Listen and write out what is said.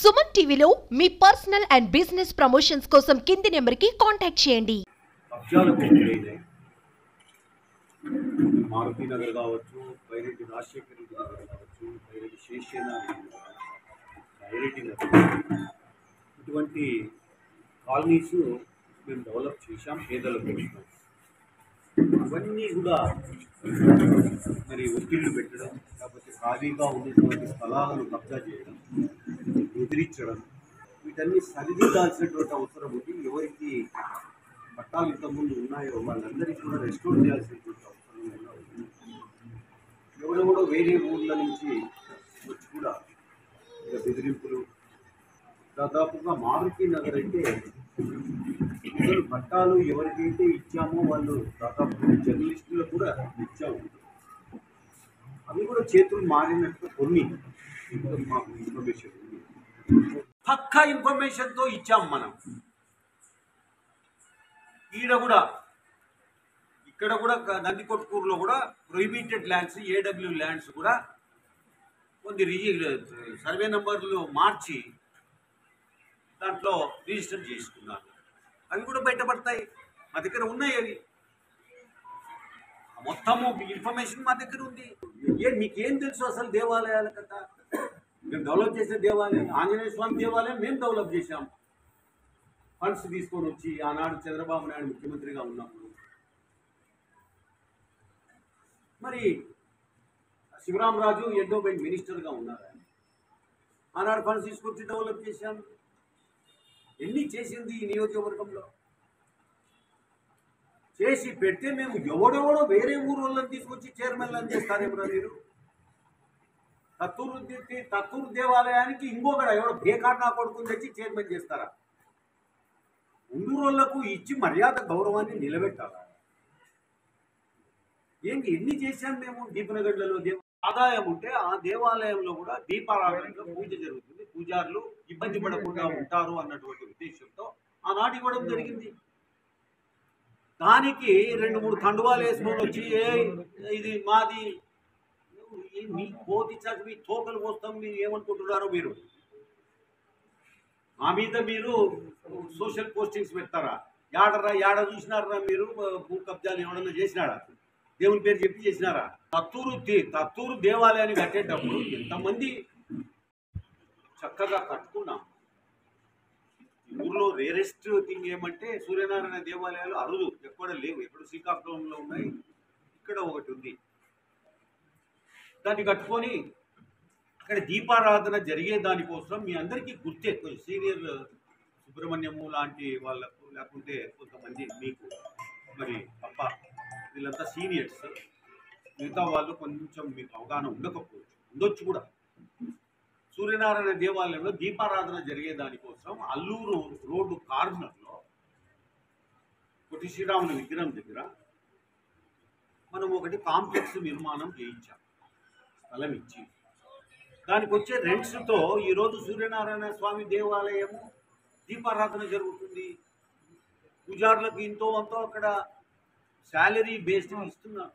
సుమన్ టీవీలో మీ personal and business promotions కోసం కింది నెంబర్కి కాంటాక్ట్ చేయండి. మారుతి నగర్ కావచ్చు, బైరెడ్డి రాజశేఖర రెడ్డి నగర్ కావచ్చు, బైరెడ్డి శేషేనా బైరెడ్డి నగర్, ఇటువంటి కాలనీస్ మేము డెవలప్ చేశాం పేదల కోసం. అవన్నీ కూడా మరి ఒత్తిళ్లు పెట్టడం, లేకపోతే ఖాళీగా ఉన్నటువంటి స్థలాలను కబ్జా చేయడం, బెదిరించడం, వీటన్ని సరిదిద్దాల్సినటువంటి అవసరం ఉంది. ఎవరికి పట్టాలు ఇంతకుముందు ఉన్నాయో వాళ్ళందరికీ కూడా రెస్టోర్ చేయాల్సినటువంటి అవసరం ఉంది. ఎవరెవడో వేరే ఊళ్ళ నుంచి వచ్చి కూడా ఇక బెదిరింపులు. దాదాపుగా మారుతి నగర్ అయితే అసలు పట్టాలు ఎవరికైతే ఇచ్చామో వాళ్ళు దాదాపు జర్నలిస్టులకు కూడా ఇచ్చాము. అవి కూడా చేతులు మారినట్టు కొన్ని మాకు ఇన్ఫర్మేషన్ ఉంది. పక్కా ఇన్ఫర్మేషన్తో ఇచ్చాం మనం. ఇక్కడ కూడా నందికొట్కూరులో కూడా ప్రొహిబిటెడ్ ల్యాండ్స్, ఏడబ్ల్యూ ల్యాండ్స్ కూడా కొన్ని సర్వే నెంబర్లు మార్చి దాంట్లో రిజిస్టర్ చేసుకున్నారు. అవి కూడా బయటపడతాయి. మా దగ్గర ఉన్నాయి. అవి మొత్తము ఇన్ఫర్మేషన్ మా దగ్గర ఉంది. మీకేం తెలుసు అసలు దేవాలయాల కదా? మేము డెవలప్ చేసే దేవాలయం ఆంజనేయ స్వామి దేవాలయం మేము డెవలప్ చేశాం. ఫండ్స్ తీసుకొని వచ్చి ఆనాడు చంద్రబాబు నాయుడు ముఖ్యమంత్రిగా ఉన్నప్పుడు. మరి శివరామరాజు ఎండోమెంట్ మినిస్టర్గా ఉన్నారు. ఆనాడు ఫండ్స్ తీసుకొచ్చి డెవలప్ చేశాం. ఎన్ని చేసింది ఈ నియోజకవర్గంలో చేసి పెడితే మేము ఎవడెవడో వేరే ఊరు వాళ్ళని తీసుకొచ్చి చైర్మన్లను చేస్తారేమో. మీరు తత్తూరు దేవాలయానికి ఇంకొకడ ఎవడో బేకార్ నా కొడుకుని తెచ్చి చైర్మన్ చేస్తారా? ఉండూరోళ్లకు ఇచ్చి మర్యాద గౌరవాన్ని నిలబెట్టాలా? ఏంటి ఎన్ని చేశాం మేము. దీపనగర్లలో ఆదాయం ఉంటే ఆ దేవాలయంలో కూడా దీపారాధనలో పూజ జరుగుతుంది. పూజారులు ఇబ్బంది పడకుండా ఉంటారు అన్నటువంటి ఉద్దేశంతో ఆనాటి ఇవ్వడం జరిగింది. దానికి 2-3 కండువాలు వేసుకొని వచ్చి ఇది మాది, మీ కోతి చాకి మీ తోకలు పోస్తాం, మీరు ఏమనుకుంటున్నారో మీరు మా మీద మీరు సోషల్ పోస్టింగ్స్ పెడతారా? ఏడ చూసినారా మీరు? భూ కబ్జాలు ఎవడన్నా చేసినారా? దేవుని పేరు చెప్పి చేసినారా? తత్తూరు దేవాలయాన్ని కట్టేటప్పుడు ఎంతమంది చక్కగా కట్టుకున్నాం. ఊర్లో రేరెస్ట్ థింగ్ ఏమంటే సూర్యనారాయణ దేవాలయాలు అరుదు, ఎక్కడ లేవు. ఎక్కడ శ్రీకాకుళంలో ఉన్నాయి, ఇక్కడ ఒకటి ఉంది. దాన్ని కట్టుకొని అక్కడ దీపారాధన జరిగే దానికోసం మీ అందరికీ గుర్తే సీనియర్ సుబ్రహ్మణ్యము లాంటి వాళ్ళకు, లేకుంటే కొంతమంది మీకు మరి తప్ప వీళ్ళంతా సీనియర్స్. మిగతా వాళ్ళు కొంచెం మీకు అవగాహన ఉండొచ్చు కూడా. సూర్యనారాయణ దేవాలయంలో దీపారాధన జరిగే దానికోసం అల్లూరు రోడ్డు కార్నర్లో పొట్టి శ్రీరాముని విగ్రహం దగ్గర మనం ఒకటి కాంప్లెక్స్ నిర్మాణం చేయించాం, స్థలం ఇచ్చి. దానికి వచ్చే రెంట్స్తో ఈరోజు సూర్యనారాయణ స్వామి దేవాలయము దీపారాధన జరుగుతుంది. పూజారులకు ఇంతో అంతో అక్కడ శాలరీ బేస్డ్ ఇస్తున్నారు.